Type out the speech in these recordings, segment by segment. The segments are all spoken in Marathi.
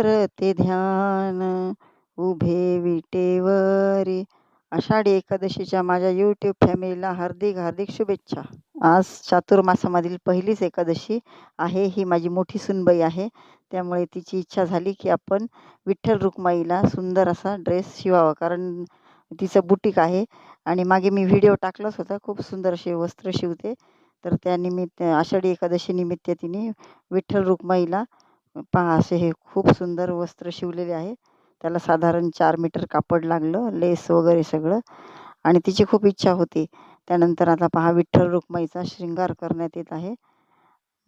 करते ध्यान उभे विटेवरी. आषाढी एकादशीच्या माझ्या यूट्यूब फॅमिलीला हार्दिक हार्दिक शुभेच्छा. आज चातुर्मासामधील पहिलीच एकादशी आहे. ही माझी मोठी सूनबाई आहे, त्यामुळे तिची इच्छा झाली की आपण विठ्ठल रुक्माईला सुंदर असा ड्रेस शिवावा, कारण तिचं बुटीक आहे आणि मागे मी व्हिडिओ टाकलाच होता. खूप सुंदर असे वस्त्र शिवते. तर त्यानिमित्त आषाढी एकादशी निमित्त तिने विठ्ठल रुक्माईला पहा असे हे खूप सुंदर वस्त्र शिवलेले आहे. त्याला साधारण 4 मीटर कापड लागलं, लेस वगैरे सगळं, आणि तिची खूप इच्छा होती. त्यानंतर आता पहा विठ्ठल रुक्माईचा शृंगार करण्यात येत आहे.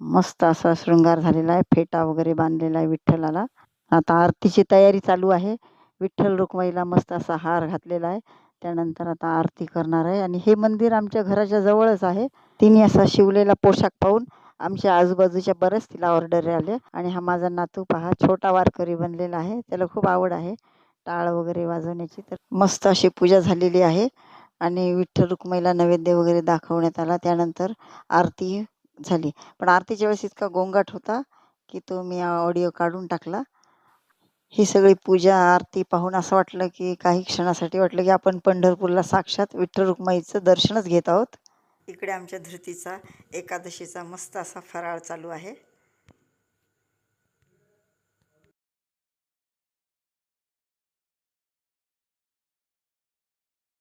मस्त असा शृंगार झालेला आहे, फेटा वगैरे बांधलेला आहे विठ्ठलाला. आता आरतीची तयारी चालू आहे. विठ्ठल रुक्माईला मस्त असा हार घातलेला आहे. त्यानंतर आता आरती करणार आहे आणि हे मंदिर आमच्या घराच्या जवळच आहे. तिने असा शिवलेला पोशाख पाहून आमच्या आजूबाजूच्या बऱ्याच तिला ऑर्डर आल्या. आणि हा माझा नातू पहा छोटा वारकरी बनलेला आहे. त्याला खूप आवड आहे टाळ वगैरे वाजवण्याची. तर मस्त अशी पूजा झालेली आहे आणि विठ्ठल रुक्माईला नैवेद्य वगैरे दाखवण्यात आला. त्यानंतर आरती झाली. पण आरतीच्या वेळेस इतका गोंगाट होता की तो मी ऑडिओ काढून टाकला. ही सगळी पूजा आरती पाहून असं वाटलं की काही क्षणासाठी वाटलं की आपण पंढरपूरला साक्षात विठ्ठल रुक्माईचं दर्शनच घेत आहोत. इकडे आमच्या धृतीचा एकादशीचा मस्त असा फराळ चालू आहे.